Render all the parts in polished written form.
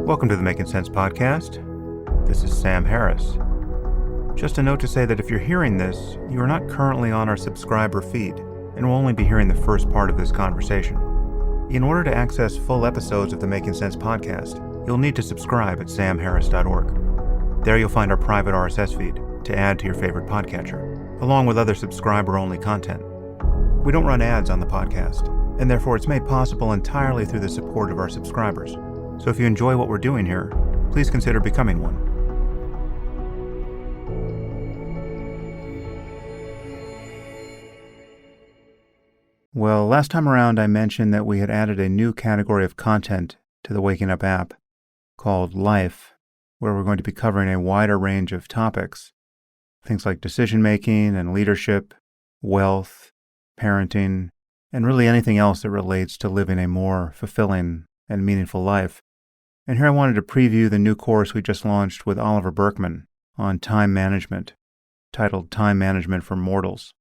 Welcome to the Making Sense podcast. This is Sam Harris. Just a note to say that if you're hearing this, you are not currently on our subscriber feed and will only be hearing the first part of this conversation. In order to access full episodes of the Making Sense podcast, you'll need to subscribe at samharris.org. There you'll find our private RSS feed to add to your favorite podcatcher, along with other subscriber-only content. We don't run ads on the podcast, and therefore it's made possible entirely through the support of our subscribers. So if you enjoy what we're doing here, please consider becoming one. Well, last time around I mentioned that we had added a new category of content to the Waking Up app called Life, where we're going to be covering a wider range of topics, things like decision-making and leadership, wealth, parenting, and really anything else that relates to living a more fulfilling and meaningful life. And here I wanted to preview the new course we just launched with Oliver Burkeman on time management, titled Time Management for Mortals.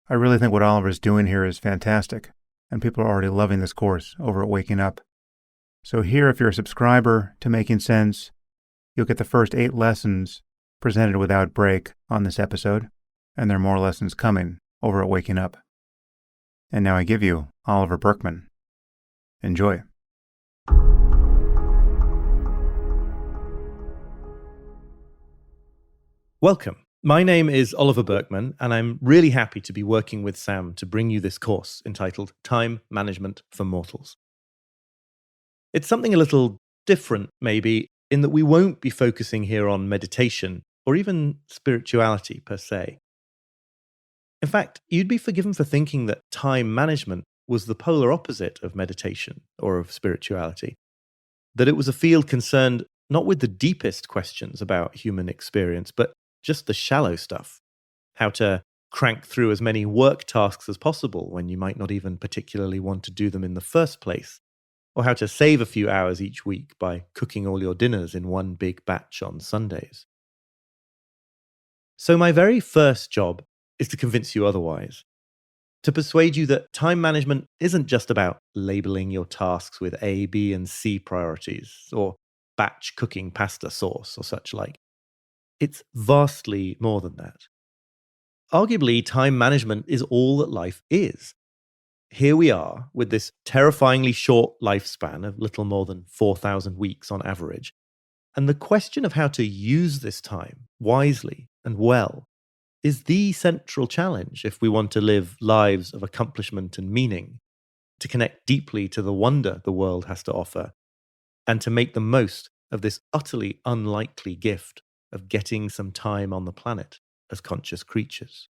I really think what Oliver's doing here is fantastic, and people are already loving this course over at Waking Up. So here, if you're a subscriber to Making Sense, you'll get the first 8 lessons presented without break on this episode, and there are more lessons coming over at Waking Up. And now I give you Oliver Burkeman. Enjoy. Welcome. My name is Oliver Burkeman, and I'm really happy to be working with Sam to bring you this course entitled Time Management for Mortals. It's something a little different, maybe, in that we won't be focusing here on meditation or even spirituality per se. In fact, you'd be forgiven for thinking that time management was the polar opposite of meditation or of spirituality, that it was a field concerned not with the deepest questions about human experience, but just the shallow stuff. How to crank through as many work tasks as possible when you might not even particularly want to do them in the first place. Or how to save a few hours each week by cooking all your dinners in one big batch on Sundays. So my very first job is to convince you otherwise. To persuade you that time management isn't just about labeling your tasks with A, B, and C priorities, or batch cooking pasta sauce or such like. It's vastly more than that. Arguably, time management is all that life is. Here we are with this terrifyingly short lifespan of little more than 4,000 weeks on average. And the question of how to use this time wisely and well is the central challenge if we want to live lives of accomplishment and meaning, to connect deeply to the wonder the world has to offer, and to make the most of this utterly unlikely gift of getting some time on the planet as conscious creatures.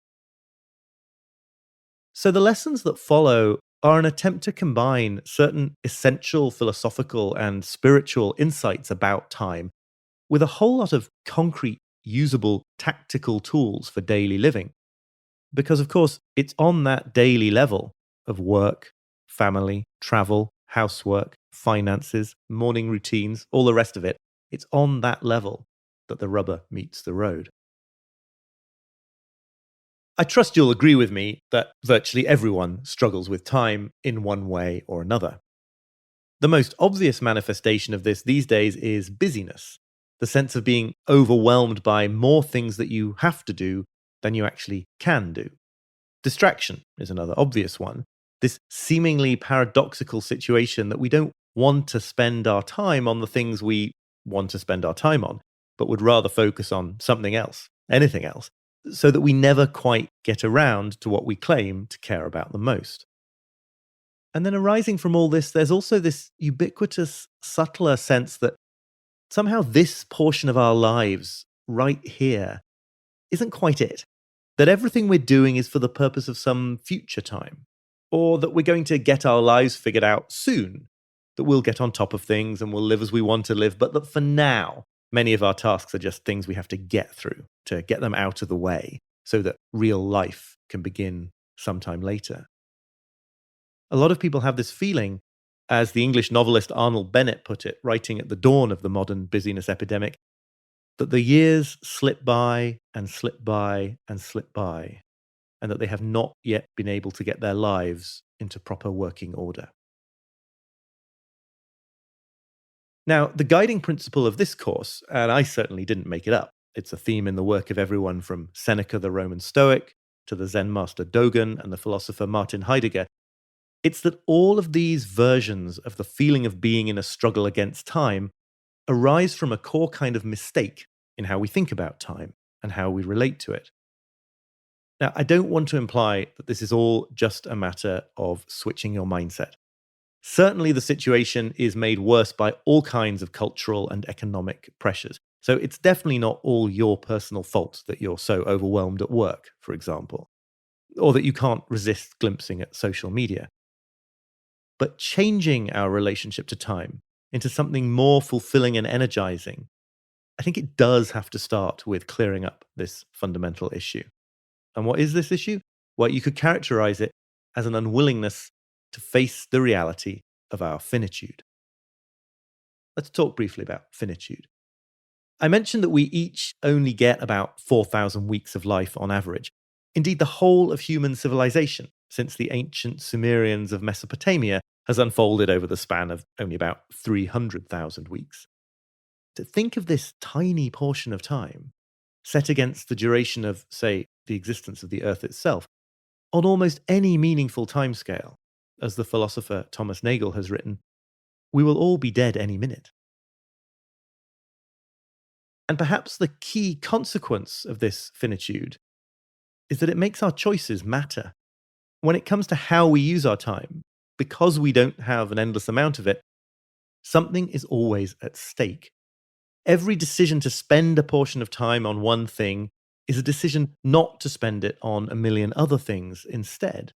So the lessons that follow are an attempt to combine certain essential philosophical and spiritual insights about time with a whole lot of concrete, usable, tactical tools for daily living. Because, of course, it's on that daily level of work, family, travel, housework, finances, morning routines, all the rest of it, it's on that level that the rubber meets the road. I trust you'll agree with me that virtually everyone struggles with time in one way or another. The most obvious manifestation of this these days is busyness, the sense of being overwhelmed by more things that you have to do than you actually can do. Distraction is another obvious one, this seemingly paradoxical situation that we don't want to spend our time on the things we want to spend our time on, but would rather focus on something else, anything else, so that we never quite get around to what we claim to care about the most. And then arising from all this, there's also this ubiquitous, subtler sense that somehow this portion of our lives, right here, isn't quite it. That everything we're doing is for the purpose of some future time, or that we're going to get our lives figured out soon, that we'll get on top of things and we'll live as we want to live, but that for now, many of our tasks are just things we have to get through, to get them out of the way, so that real life can begin sometime later. A lot of people have this feeling, as the English novelist Arnold Bennett put it, writing at the dawn of the modern busyness epidemic, that the years slip by and slip by and slip by, and that they have not yet been able to get their lives into proper working order. Now, the guiding principle of this course, and I certainly didn't make it up, it's a theme in the work of everyone from Seneca the Roman Stoic to the Zen master Dogen and the philosopher Martin Heidegger. It's that all of these versions of the feeling of being in a struggle against time arise from a core kind of mistake in how we think about time and how we relate to it. Now, I don't want to imply that this is all just a matter of switching your mindset. Certainly, the situation is made worse by all kinds of cultural and economic pressures. So it's definitely not all your personal fault that you're so overwhelmed at work, for example, or that you can't resist glimpsing at social media. But changing our relationship to time into something more fulfilling and energizing, I think it does have to start with clearing up this fundamental issue. And what is this issue? Well, you could characterize it as an unwillingness to face the reality of our finitude. Let's talk briefly about finitude. I mentioned that we each only get about 4,000 weeks of life on average. Indeed, the whole of human civilization, since the ancient Sumerians of Mesopotamia, has unfolded over the span of only about 300,000 weeks. To think of this tiny portion of time, set against the duration of, say, the existence of the Earth itself, on almost any meaningful timescale, as the philosopher Thomas Nagel has written, we will all be dead any minute. And perhaps the key consequence of this finitude is that it makes our choices matter. When it comes to how we use our time, because we don't have an endless amount of it, something is always at stake. Every decision to spend a portion of time on one thing is a decision not to spend it on a million other things instead.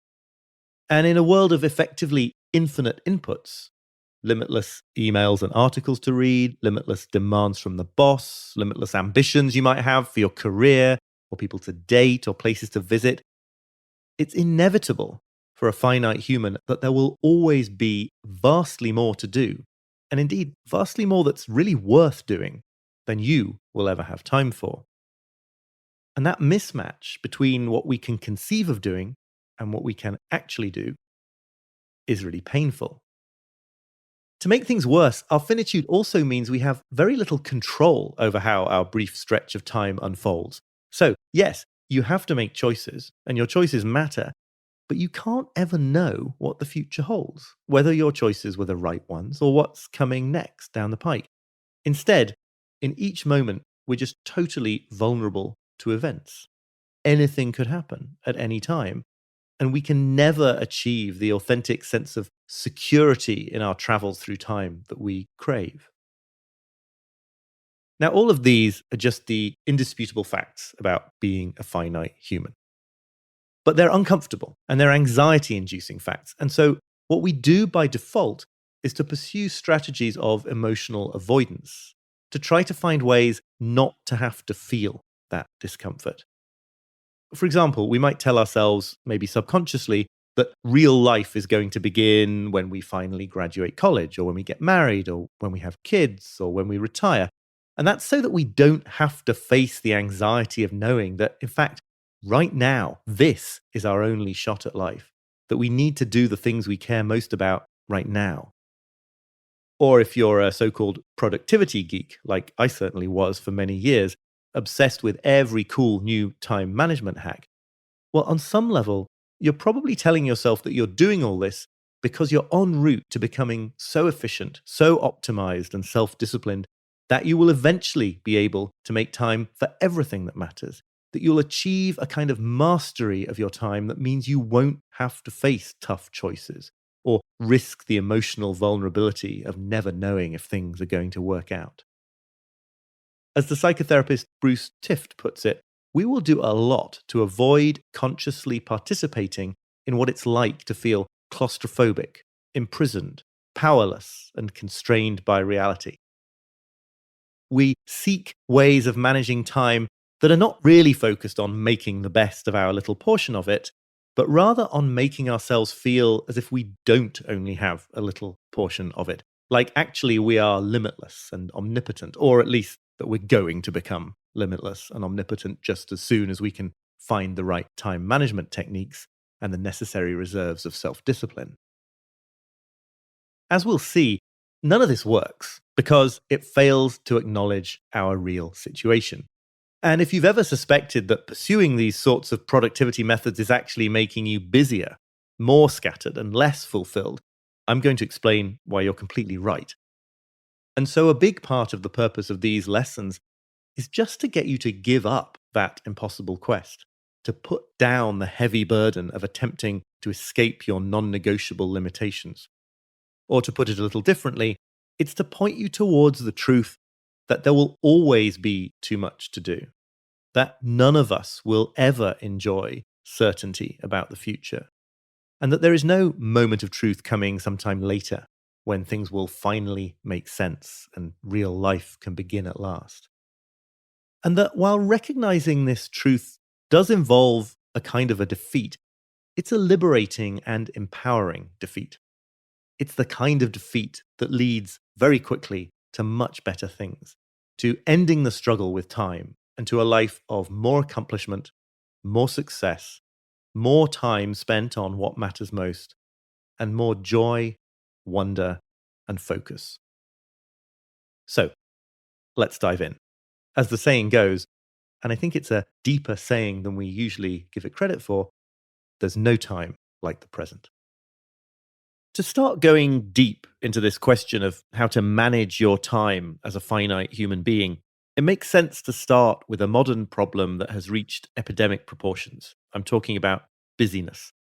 And in a world of effectively infinite inputs, limitless emails and articles to read, limitless demands from the boss, limitless ambitions you might have for your career, or people to date, or places to visit, it's inevitable for a finite human that there will always be vastly more to do, and indeed vastly more that's really worth doing than you will ever have time for. And that mismatch between what we can conceive of doing and what we can actually do is really painful. To make things worse, our finitude also means we have very little control over how our brief stretch of time unfolds. So, yes, you have to make choices, and your choices matter, but you can't ever know what the future holds, whether your choices were the right ones or what's coming next down the pike. Instead, in each moment, we're just totally vulnerable to events. Anything could happen at any time, and we can never achieve the authentic sense of security in our travels through time that we crave. Now, all of these are just the indisputable facts about being a finite human. But they're uncomfortable and they're anxiety inducing facts. And so, what we do by default is to pursue strategies of emotional avoidance, to try to find ways not to have to feel that discomfort. For example, we might tell ourselves, maybe subconsciously, that real life is going to begin when we finally graduate college, or when we get married, or when we have kids, or when we retire. And that's so that we don't have to face the anxiety of knowing that, in fact, right now, this is our only shot at life, that we need to do the things we care most about right now. Or if you're a so-called productivity geek, like I certainly was for many years, obsessed with every cool new time management hack, well, on some level, you're probably telling yourself that you're doing all this because you're en route to becoming so efficient, so optimized and self-disciplined that you will eventually be able to make time for everything that matters, that you'll achieve a kind of mastery of your time that means you won't have to face tough choices or risk the emotional vulnerability of never knowing if things are going to work out. As the psychotherapist Bruce Tift puts it, we will do a lot to avoid consciously participating in what it's like to feel claustrophobic, imprisoned, powerless, and constrained by reality. We seek ways of managing time that are not really focused on making the best of our little portion of it, but rather on making ourselves feel as if we don't only have a little portion of it, like actually we are limitless and omnipotent, or at least that we're going to become limitless and omnipotent just as soon as we can find the right time management techniques and the necessary reserves of self-discipline. As we'll see, none of this works because it fails to acknowledge our real situation. And if you've ever suspected that pursuing these sorts of productivity methods is actually making you busier, more scattered, and less fulfilled, I'm going to explain why you're completely right. And so a big part of the purpose of these lessons is just to get you to give up that impossible quest, to put down the heavy burden of attempting to escape your non-negotiable limitations. Or to put it a little differently, it's to point you towards the truth that there will always be too much to do, that none of us will ever enjoy certainty about the future, and that there is no moment of truth coming sometime later when things will finally make sense and real life can begin at last. And that while recognizing this truth does involve a kind of a defeat, it's a liberating and empowering defeat. It's the kind of defeat that leads very quickly to much better things, to ending the struggle with time and to a life of more accomplishment, more success, more time spent on what matters most, and more joy, wonder, and focus. So, let's dive in. As the saying goes, and I think it's a deeper saying than we usually give it credit for, there's no time like the present. To start going deep into this question of how to manage your time as a finite human being, it makes sense to start with a modern problem that has reached epidemic proportions. I'm talking about busyness.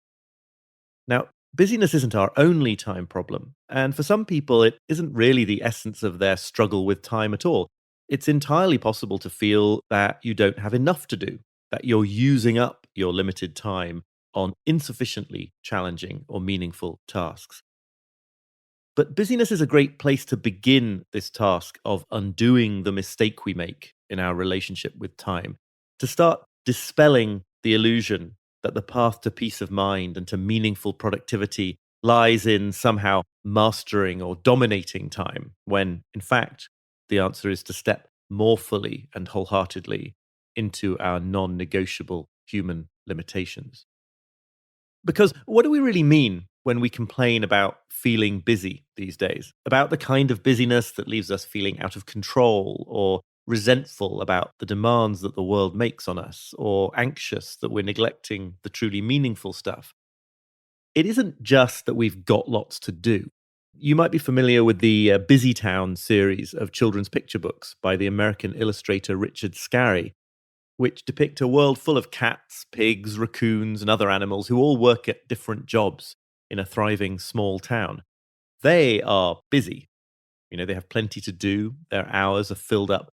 Now, busyness isn't our only time problem, and for some people, it isn't really the essence of their struggle with time at all. It's entirely possible to feel that you don't have enough to do, that you're using up your limited time on insufficiently challenging or meaningful tasks. But busyness is a great place to begin this task of undoing the mistake we make in our relationship with time, to start dispelling the illusion that the path to peace of mind and to meaningful productivity lies in somehow mastering or dominating time, when, in fact, the answer is to step more fully and wholeheartedly into our non negotiable human limitations. Because what do we really mean when we complain about feeling busy these days? About the kind of busyness that leaves us feeling out of control or resentful about the demands that the world makes on us, or anxious that we're neglecting the truly meaningful stuff. It isn't just that we've got lots to do. You might be familiar with the Busy Town series of children's picture books by the American illustrator Richard Scarry, which depict a world full of cats, pigs, raccoons, and other animals who all work at different jobs in a thriving small town. They are busy. They have plenty to do, their hours are filled up,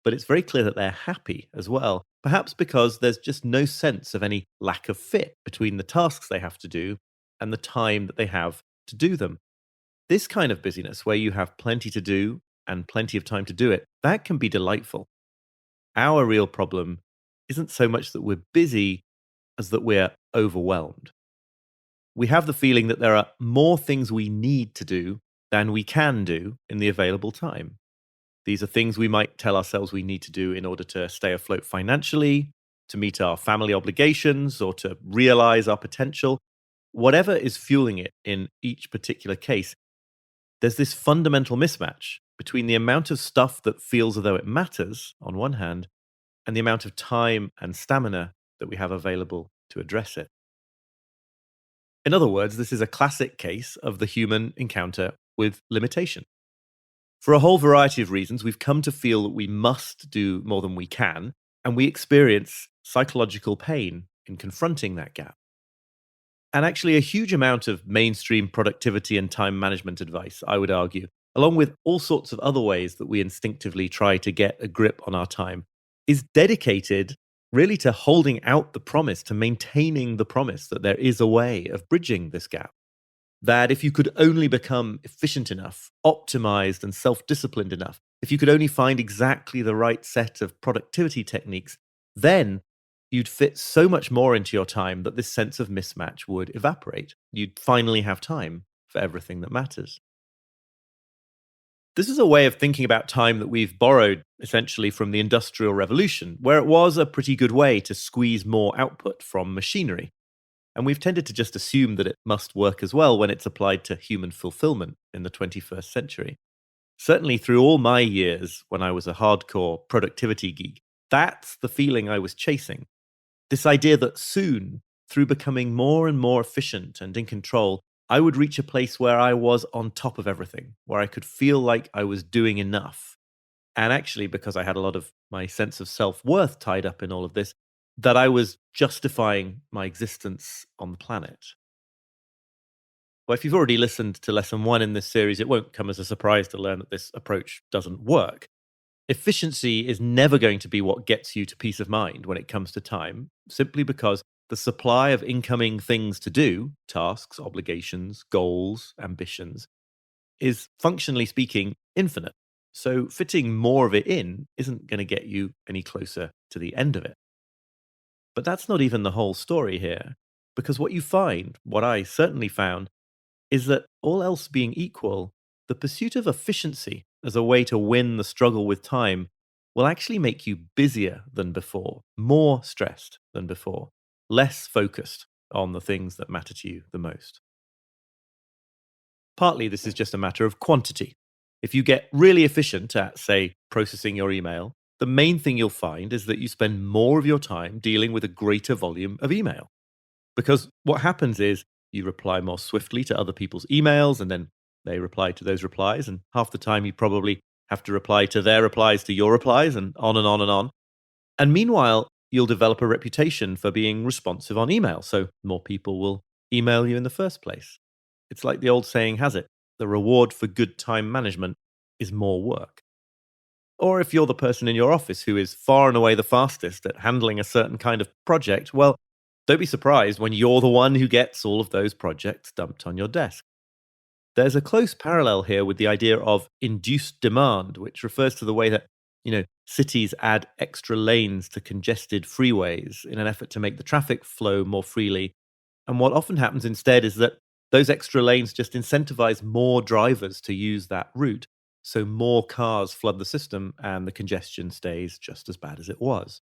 but it's very clear that they're happy as well, perhaps because there's just no sense of any lack of fit between the tasks they have to do and the time that they have to do them. This kind of busyness, where you have plenty to do and plenty of time to do it, that can be delightful. Our real problem isn't so much that we're busy as that we're overwhelmed. We have the feeling that there are more things we need to do than we can do in the available time. These are things we might tell ourselves we need to do in order to stay afloat financially, to meet our family obligations, or to realize our potential. Whatever is fueling it in each particular case, there's this fundamental mismatch between the amount of stuff that feels as though it matters, on one hand, and the amount of time and stamina that we have available to address it. In other words, this is a classic case of the human encounter with limitation. For a whole variety of reasons, we've come to feel that we must do more than we can, and we experience psychological pain in confronting that gap. And actually, a huge amount of mainstream productivity and time management advice, I would argue, along with all sorts of other ways that we instinctively try to get a grip on our time, is dedicated really to holding out the promise, to maintaining the promise that there is a way of bridging this gap. That if you could only become efficient enough, optimized and self-disciplined enough, if you could only find exactly the right set of productivity techniques, then you'd fit so much more into your time that this sense of mismatch would evaporate. You'd finally have time for everything that matters. This is a way of thinking about time that we've borrowed essentially from the Industrial Revolution, where it was a pretty good way to squeeze more output from machinery. And we've tended to just assume that it must work as well when it's applied to human fulfillment in the 21st century. Certainly through all my years when I was a hardcore productivity geek, that's the feeling I was chasing. This idea that soon, through becoming more and more efficient and in control, I would reach a place where I was on top of everything, where I could feel like I was doing enough. And actually, because I had a lot of my sense of self worth tied up in all of this, that I was justifying my existence on the planet. Well, if you've already listened to lesson one in this series, it won't come as a surprise to learn that this approach doesn't work. Efficiency is never going to be what gets you to peace of mind when it comes to time, simply because the supply of incoming things to do, tasks, obligations, goals, ambitions, is functionally speaking infinite. So fitting more of it in isn't going to get you any closer to the end of it. But that's not even the whole story here, because what you find, what I certainly found, is that all else being equal, the pursuit of efficiency as a way to win the struggle with time will actually make you busier than before, more stressed than before, less focused on the things that matter to you the most. Partly this is just a matter of quantity. If you get really efficient at, say, processing your email, the main thing you'll find is that you spend more of your time dealing with a greater volume of email. Because what happens is you reply more swiftly to other people's emails, and then they reply to those replies. And half the time, you probably have to reply to their replies to your replies, and on and on and on. And meanwhile, you'll develop a reputation for being responsive on email. So more people will email you in the first place. It's like the old saying has it, the reward for good time management is more work. Or if you're the person in your office who is far and away the fastest at handling a certain kind of project, well, don't be surprised when you're the one who gets all of those projects dumped on your desk. There's a close parallel here with the idea of induced demand, which refers to the way that, cities add extra lanes to congested freeways in an effort to make the traffic flow more freely. And what often happens instead is that those extra lanes just incentivize more drivers to use that route. So more cars flood the system and the congestion stays just as bad as it was.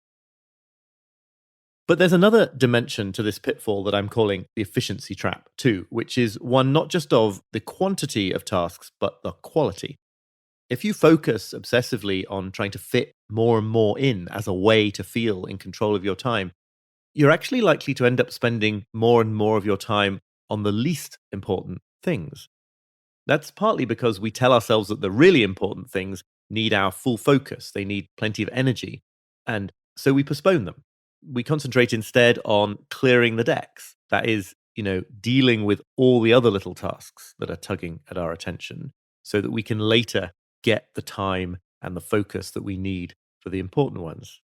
But there's another dimension to this pitfall that I'm calling the efficiency trap, too, which is one not just of the quantity of tasks, but the quality. If you focus obsessively on trying to fit more and more in as a way to feel in control of your time, you're actually likely to end up spending more and more of your time on the least important things. That's partly because we tell ourselves that the really important things need our full focus, they need plenty of energy, and so we postpone them. We concentrate instead on clearing the decks. That is, dealing with all the other little tasks that are tugging at our attention so that we can later get the time and the focus that we need for the important ones.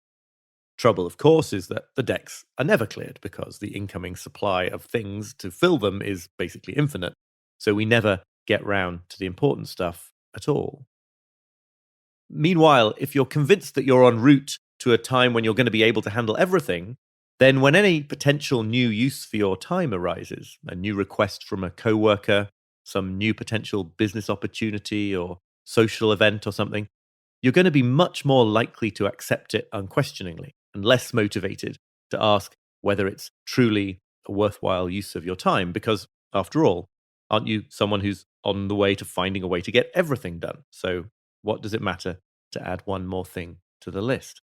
Trouble, of course, is that the decks are never cleared because the incoming supply of things to fill them is basically infinite. So we never get round to the important stuff at all. Meanwhile, if you're convinced that you're en route to a time when you're going to be able to handle everything, then when any potential new use for your time arises, a new request from a coworker, some new potential business opportunity or social event or something, you're going to be much more likely to accept it unquestioningly and less motivated to ask whether it's truly a worthwhile use of your time. Because, after all, aren't you someone who's on the way to finding a way to get everything done? So, what does it matter to add one more thing to the list?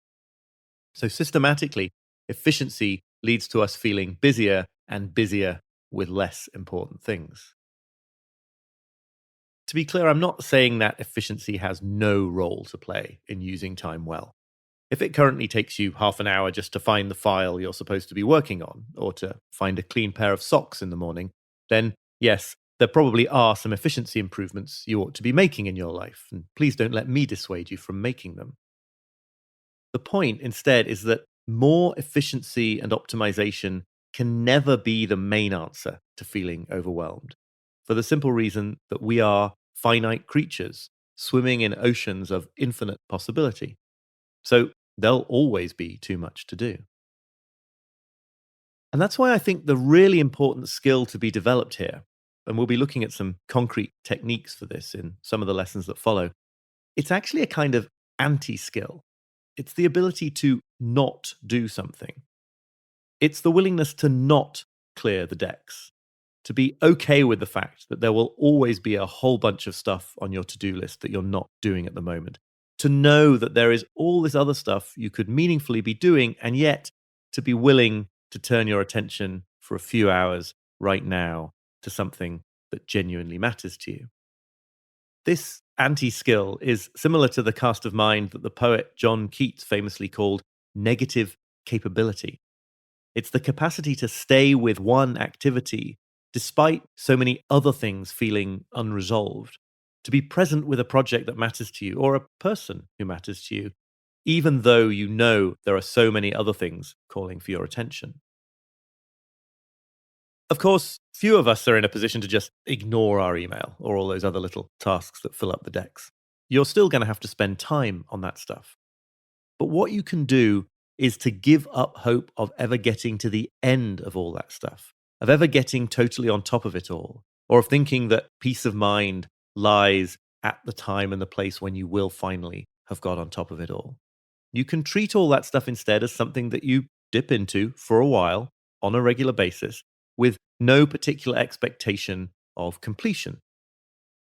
So, systematically, efficiency leads to us feeling busier and busier with less important things. To be clear, I'm not saying that efficiency has no role to play in using time well. If it currently takes you half an hour just to find the file you're supposed to be working on, or to find a clean pair of socks in the morning, then yes, there probably are some efficiency improvements you ought to be making in your life, and please don't let me dissuade you from making them. The point, instead, is that more efficiency and optimization can never be the main answer to feeling overwhelmed, for the simple reason that we are finite creatures swimming in oceans of infinite possibility. So there'll always be too much to do. And that's why I think the really important skill to be developed here, and we'll be looking at some concrete techniques for this in some of the lessons that follow, it's actually a kind of anti skill. It's the ability to not do something. It's the willingness to not clear the decks. to be okay with the fact that there will always be a whole bunch of stuff on your to-do list that you're not doing at the moment. To know that there is all this other stuff you could meaningfully be doing, and yet to be willing to turn your attention for a few hours right now to something that genuinely matters to you. This anti-skill is similar to the cast of mind that the poet John Keats famously called negative capability. It's the capacity to stay with one activity despite so many other things feeling unresolved, to be present with a project that matters to you or a person who matters to you, even though you know there are so many other things calling for your attention. Of course, few of us are in a position to just ignore our email or all those other little tasks that fill up the decks. You're still going to have to spend time on that stuff. But what you can do is to give up hope of ever getting to the end of all that stuff, of ever getting totally on top of it all, or of thinking that peace of mind lies at the time and the place when you will finally have got on top of it all. You can treat all that stuff instead as something that you dip into for a while on a regular basis with no particular expectation of completion.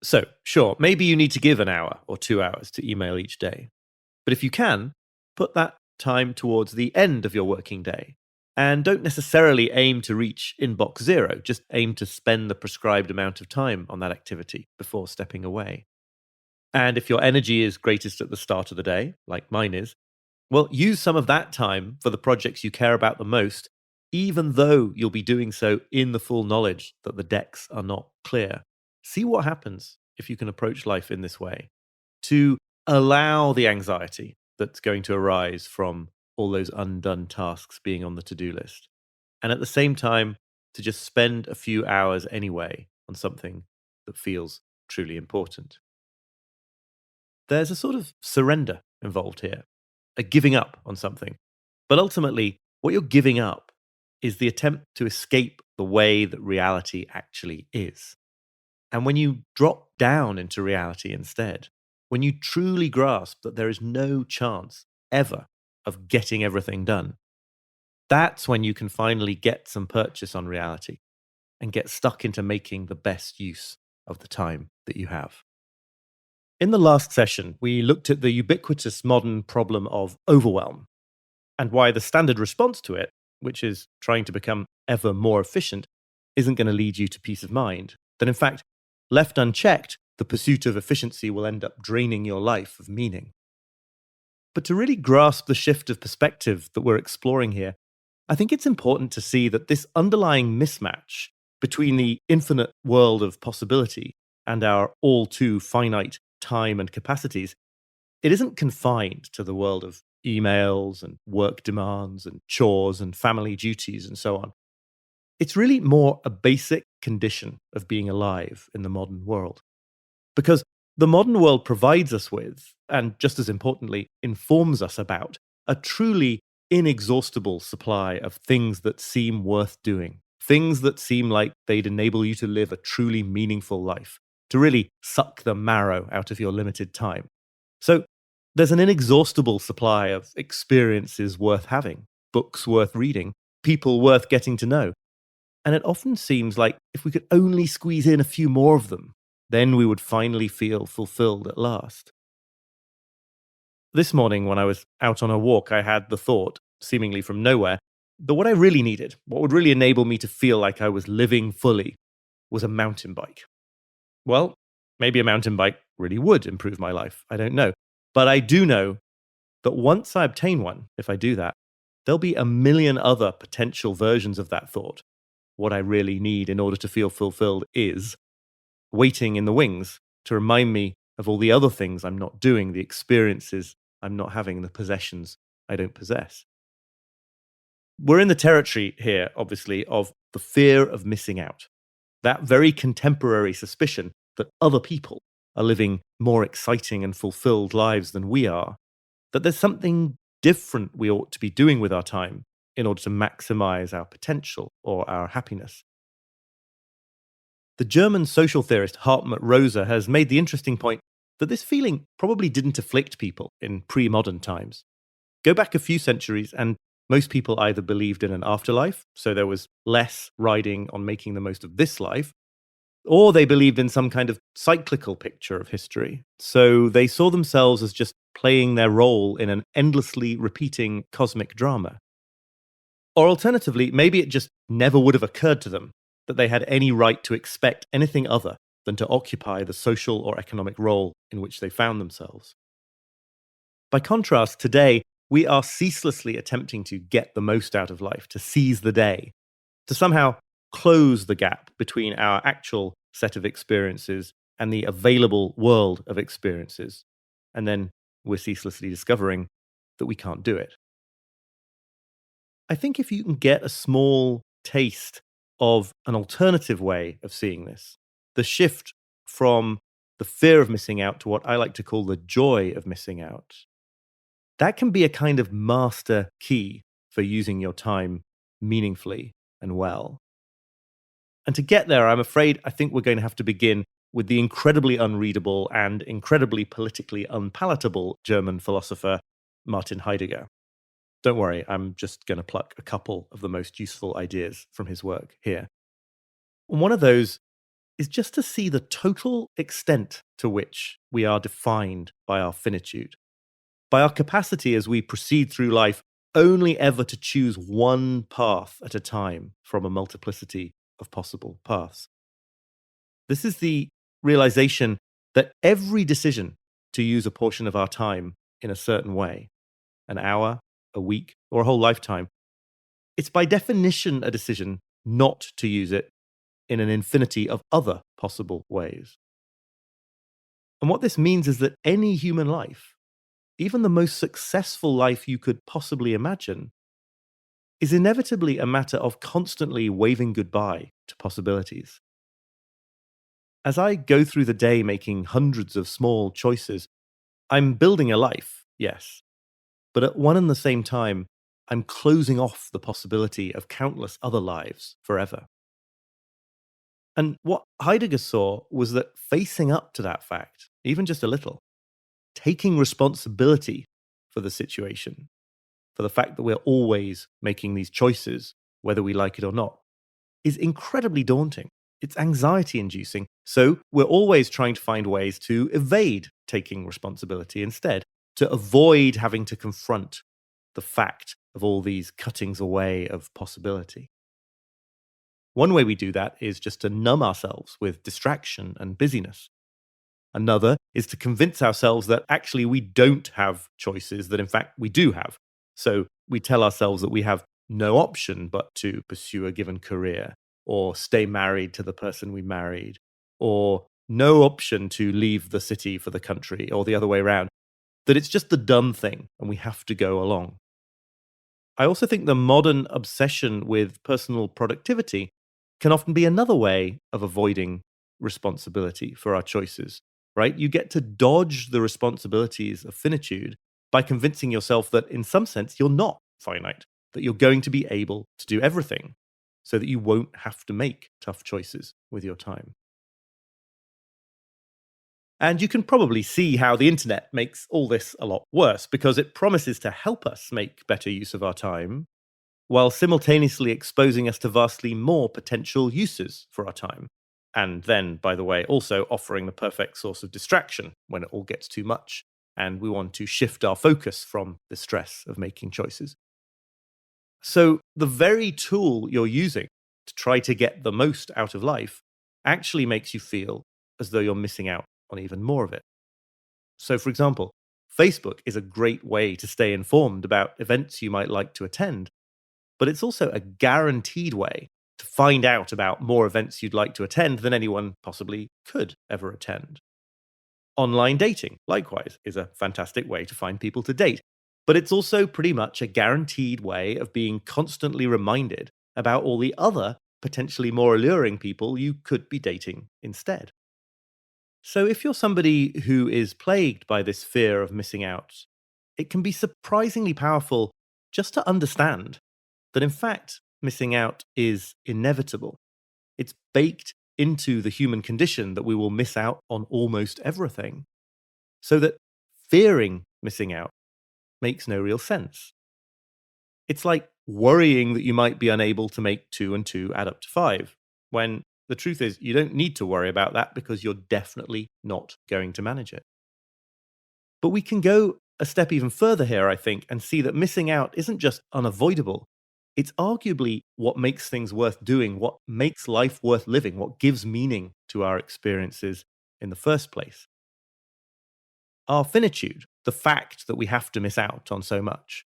So, sure, maybe you need to give an hour or 2 hours to email each day. But if you can, put that time towards the end of your working day. And don't necessarily aim to reach inbox zero, just aim to spend the prescribed amount of time on that activity before stepping away. And if your energy is greatest at the start of the day, like mine is, well, use some of that time for the projects you care about the most, even though you'll be doing so in the full knowledge that the decks are not clear. See what happens if you can approach life in this way, to allow the anxiety that's going to arise from all those undone tasks being on the to-do list. And at the same time, to just spend a few hours anyway on something that feels truly important. There's a sort of surrender involved here, a giving up on something. But ultimately, what you're giving up is the attempt to escape the way that reality actually is. And when you drop down into reality instead, when you truly grasp that there is no chance ever of getting everything done, that's when you can finally get some purchase on reality and get stuck into making the best use of the time that you have. In the last session, we looked at the ubiquitous modern problem of overwhelm and why the standard response to it, which is trying to become ever more efficient, isn't going to lead you to peace of mind. That in fact, left unchecked, the pursuit of efficiency will end up draining your life of meaning. But to really grasp the shift of perspective that we're exploring here, I think it's important to see that this underlying mismatch between the infinite world of possibility and our all too finite time and capacities, it isn't confined to the world of emails and work demands and chores and family duties and so on. It's really more a basic condition of being alive in the modern world. Because the modern world provides us with, and just as importantly, informs us about, a truly inexhaustible supply of things that seem worth doing, things that seem like they'd enable you to live a truly meaningful life, to really suck the marrow out of your limited time. So there's an inexhaustible supply of experiences worth having, books worth reading, people worth getting to know. And it often seems like if we could only squeeze in a few more of them, then we would finally feel fulfilled at last. This morning, when I was out on a walk, I had the thought, seemingly from nowhere, that what I really needed, what would really enable me to feel like I was living fully, was a mountain bike. Well, maybe a mountain bike really would improve my life. I don't know. But I do know that once I obtain one, if I do that, there'll be a million other potential versions of that thought. What I really need in order to feel fulfilled is waiting in the wings to remind me of all the other things I'm not doing, the experiences I'm not having, the possessions I don't possess. We're in the territory here, obviously, of the fear of missing out. That very contemporary suspicion that other people are living more exciting and fulfilled lives than we are, that there's something different we ought to be doing with our time in order to maximize our potential or our happiness. The German social theorist Hartmut Rosa has made the interesting point that this feeling probably didn't afflict people in pre-modern times. Go back a few centuries and Most people either believed in an afterlife, so there was less riding on making the most of this life, or they believed in some kind of cyclical picture of history. So they saw themselves as just playing their role in an endlessly repeating cosmic drama. Or alternatively, maybe it just never would have occurred to them that they had any right to expect anything other than to occupy the social or economic role in which they found themselves. By contrast, today, we are ceaselessly attempting to get the most out of life, to seize the day, to somehow close the gap between our actual set of experiences and the available world of experiences. And then we're ceaselessly discovering that we can't do it. I think if you can get a small taste of an alternative way of seeing this, the shift from the fear of missing out to what I like to call the joy of missing out, that can be a kind of master key for using your time meaningfully and well. And to get there, I think we're going to have to begin with the incredibly unreadable and incredibly politically unpalatable German philosopher Martin Heidegger. Don't worry, I'm just going to pluck a couple of the most useful ideas from his work here. And one of those is just to see the total extent to which we are defined by our finitude, by our capacity as we proceed through life only ever to choose one path at a time from a multiplicity of possible paths. This is the realization that every decision to use a portion of our time in a certain way, an hour, a week, or a whole lifetime, it's by definition a decision not to use it in an infinity of other possible ways. And what this means is that any human life, even the most successful life you could possibly imagine, is inevitably a matter of constantly waving goodbye to possibilities. As I go through the day making hundreds of small choices, I'm building a life, yes, but at one and the same time, I'm closing off the possibility of countless other lives forever. And what Heidegger saw was that facing up to that fact, even just a little, taking responsibility for the situation, for the fact that we're always making these choices, whether we like it or not, is incredibly daunting. It's anxiety inducing. So we're always trying to find ways to evade taking responsibility instead, to avoid having to confront the fact of all these cuttings away of possibility. One way we do that is just to numb ourselves with distraction and busyness. Another is to convince ourselves that actually we don't have choices, that in fact we do have. So we tell ourselves that we have no option but to pursue a given career, or stay married to the person we married, or no option to leave the city for the country, or the other way around, that it's just the done thing and we have to go along. I also think the modern obsession with personal productivity can often be another way of avoiding responsibility for our choices, right? You get to dodge the responsibilities of finitude by convincing yourself that in some sense you're not finite, that you're going to be able to do everything so that you won't have to make tough choices with your time. And you can probably see how the internet makes all this a lot worse because it promises to help us make better use of our time while simultaneously exposing us to vastly more potential uses for our time. And then, by the way, also offering the perfect source of distraction when it all gets too much and we want to shift our focus from the stress of making choices. So the very tool you're using to try to get the most out of life actually makes you feel as though you're missing out on even more of it. So, for example, Facebook is a great way to stay informed about events you might like to attend, but it's also a guaranteed way to find out about more events you'd like to attend than anyone possibly could ever attend. Online dating, likewise, is a fantastic way to find people to date, but it's also pretty much a guaranteed way of being constantly reminded about all the other potentially more alluring people you could be dating instead. So if you're somebody who is plagued by this fear of missing out, it can be surprisingly powerful just to understand that in fact, missing out is inevitable. It's baked into the human condition that we will miss out on almost everything. So that fearing missing out makes no real sense. It's like worrying that you might be unable to make 2 and 2 add up to 5, when the truth is you don't need to worry about that because you're definitely not going to manage it. But we can go a step even further here, I think, and see that missing out isn't just unavoidable. It's arguably what makes things worth doing, what makes life worth living, what gives meaning to our experiences in the first place. Our finitude, the fact that we have to miss out on so much,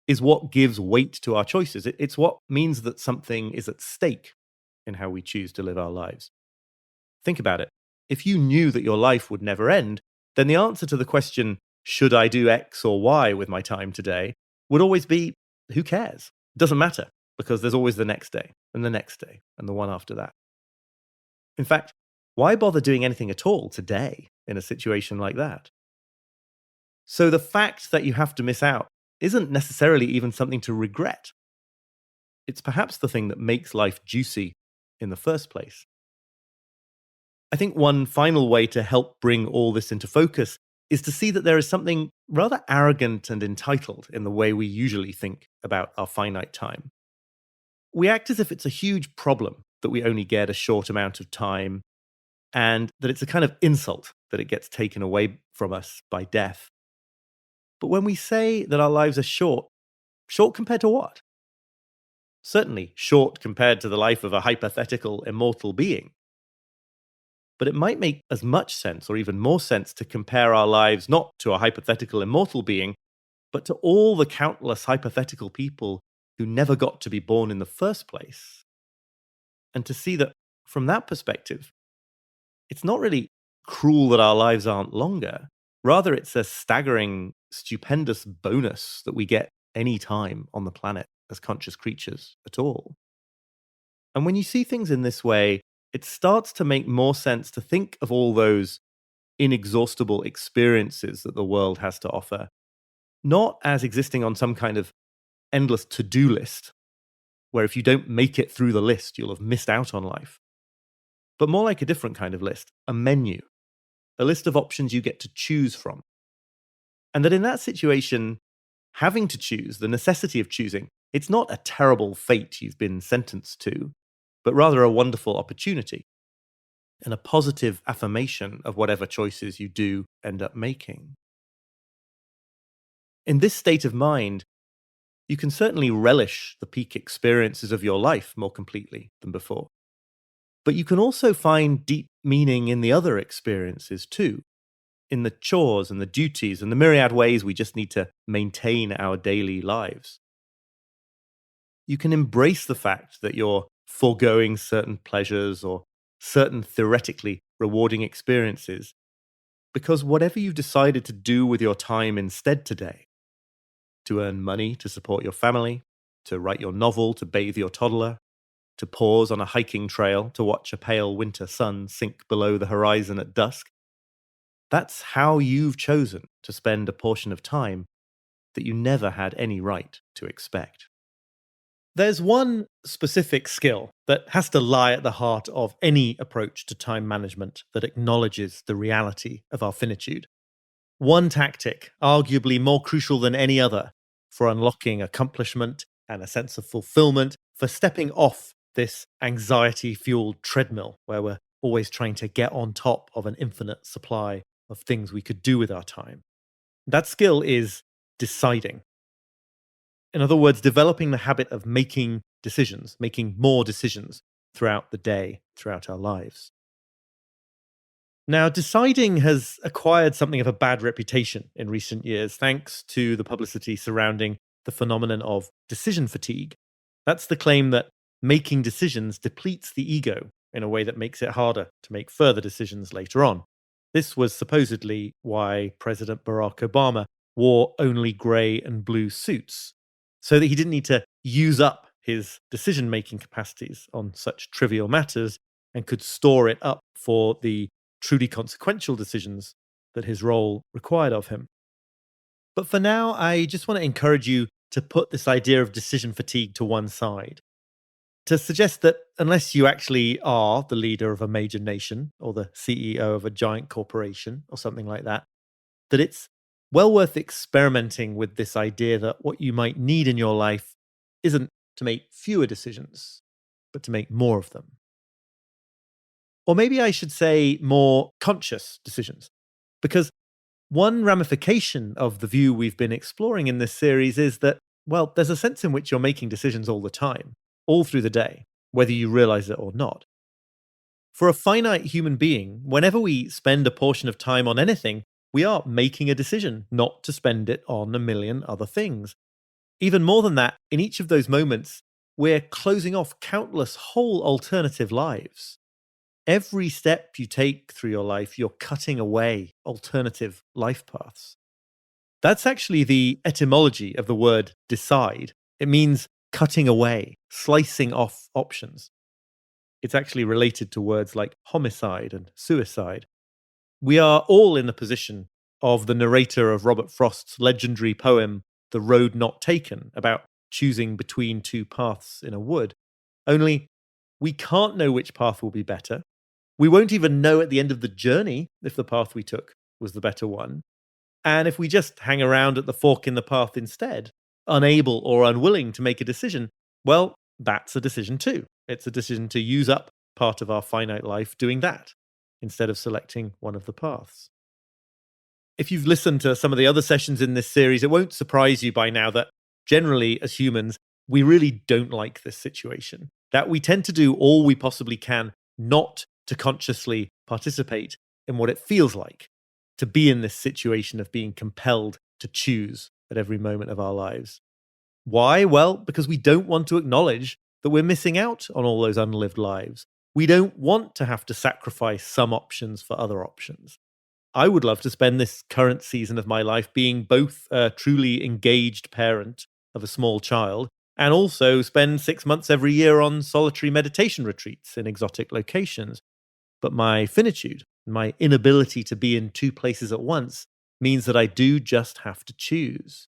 is what gives weight to our choices. It's what means that something is at stake in how we choose to live our lives. Think about it. If you knew that your life would never end, then the answer to the question, should I do X or Y with my time today, would always be, who cares? It doesn't matter, because there's always the next day, and the next day, and the one after that. In fact, why bother doing anything at all today in a situation like that? So the fact that you have to miss out isn't necessarily even something to regret. It's perhaps the thing that makes life juicy in the first place. I think one final way to help bring all this into focus is to see that there is something rather arrogant and entitled in the way we usually think about our finite time. We act as if it's a huge problem that we only get a short amount of time, and that it's a kind of insult that it gets taken away from us by death. But when we say that our lives are short, short compared to what? Certainly short compared to the life of a hypothetical immortal being. But it might make as much sense or even more sense to compare our lives not to a hypothetical immortal being, but to all the countless hypothetical people who never got to be born in the first place. And to see that from that perspective, it's not really cruel that our lives aren't longer. Rather, it's a staggering, stupendous bonus that we get any time on the planet as conscious creatures at all. And when you see things in this way, it starts to make more sense to think of all those inexhaustible experiences that the world has to offer, not as existing on some kind of endless to-do list, where if you don't make it through the list, you'll have missed out on life, but more like a different kind of list, a menu, a list of options you get to choose from. And that in that situation, having to choose, the necessity of choosing, it's not a terrible fate you've been sentenced to, but rather a wonderful opportunity and a positive affirmation of whatever choices you do end up making. In this state of mind, you can certainly relish the peak experiences of your life more completely than before. But you can also find deep meaning in the other experiences too, in the chores and the duties and the myriad ways we just need to maintain our daily lives. You can embrace the fact that you're foregoing certain pleasures or certain theoretically rewarding experiences, because whatever you've decided to do with your time instead today, to earn money to support your family, to write your novel, to bathe your toddler, to pause on a hiking trail to watch a pale winter sun sink below the horizon at dusk, that's how you've chosen to spend a portion of time that you never had any right to expect. There's one specific skill that has to lie at the heart of any approach to time management that acknowledges the reality of our finitude. One tactic, arguably more crucial than any other, for unlocking accomplishment and a sense of fulfillment, for stepping off this anxiety-fueled treadmill where we're always trying to get on top of an infinite supply of things we could do with our time. That skill is deciding. In other words, developing the habit of making decisions, making more decisions throughout the day, throughout our lives. Now, deciding has acquired something of a bad reputation in recent years, thanks to the publicity surrounding the phenomenon of decision fatigue. That's the claim that making decisions depletes the ego in a way that makes it harder to make further decisions later on. This was supposedly why President Barack Obama wore only grey and blue suits, so that he didn't need to use up his decision-making capacities on such trivial matters and could store it up for the truly consequential decisions that his role required of him. But for now, I just want to encourage you to put this idea of decision fatigue to one side, to suggest that unless you actually are the leader of a major nation or the CEO of a giant corporation or something like that, that it's well worth experimenting with this idea that what you might need in your life isn't to make fewer decisions, but to make more of them. Or maybe I should say more conscious decisions, because one ramification of the view we've been exploring in this series is that, well, there's a sense in which you're making decisions all the time, all through the day, whether you realize it or not. For a finite human being, whenever we spend a portion of time on anything, we are making a decision not to spend it on a million other things. Even more than that, in each of those moments, we're closing off countless whole alternative lives. Every step you take through your life, you're cutting away alternative life paths. That's actually the etymology of the word decide. It means cutting away, slicing off options. It's actually related to words like homicide and suicide. We are all in the position of the narrator of Robert Frost's legendary poem, The Road Not Taken, about choosing between two paths in a wood. Only we can't know which path will be better. We won't even know at the end of the journey if the path we took was the better one. And if we just hang around at the fork in the path instead, unable or unwilling to make a decision, well, that's a decision too. It's a decision to use up part of our finite life doing that, instead of selecting one of the paths. If you've listened to some of the other sessions in this series, it won't surprise you by now that generally, as humans, we really don't like this situation. That we tend to do all we possibly can not to consciously participate in what it feels like to be in this situation of being compelled to choose at every moment of our lives. Why? Well, because we don't want to acknowledge that we're missing out on all those unlived lives. We don't want to have to sacrifice some options for other options. I would love to spend this current season of my life being both a truly engaged parent of a small child and also spend 6 months every year on solitary meditation retreats in exotic locations. But my finitude, my inability to be in two places at once, means that I do just have to choose.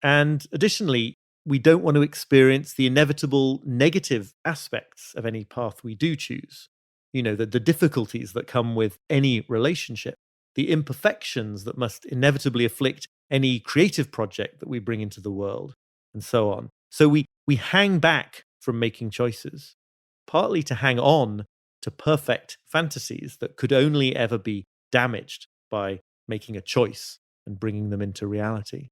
And additionally, we don't want to experience the inevitable negative aspects of any path we do choose. You know, the difficulties that come with any relationship, the imperfections that must inevitably afflict any creative project that we bring into the world, and so on. So we hang back from making choices, partly to hang on to perfect fantasies that could only ever be damaged by making a choice and bringing them into reality.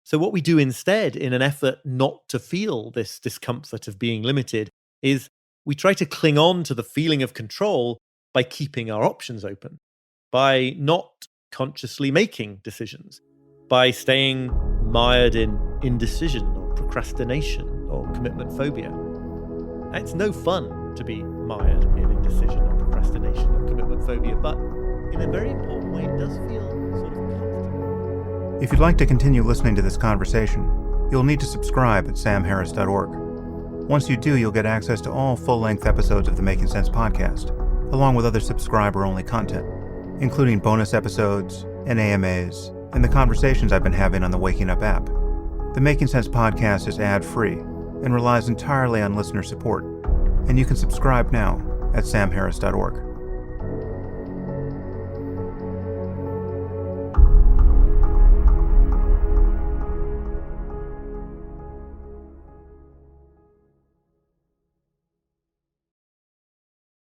So what we do instead, in an effort not to feel this discomfort of being limited, is we try to cling on to the feeling of control by keeping our options open, by not consciously making decisions, by staying mired in indecision or procrastination or commitment phobia. And it's no fun to be mired in indecision or procrastination or commitment phobia, but in a very important way, it does feel sort of comfortable. If you'd like to continue listening to this conversation, you'll need to subscribe at samharris.org. Once you do, you'll get access to all full-length episodes of the Making Sense podcast, along with other subscriber-only content, including bonus episodes and AMAs, and the conversations I've been having on the Waking Up app. The Making Sense podcast is ad-free and relies entirely on listener support, and you can subscribe now at samharris.org.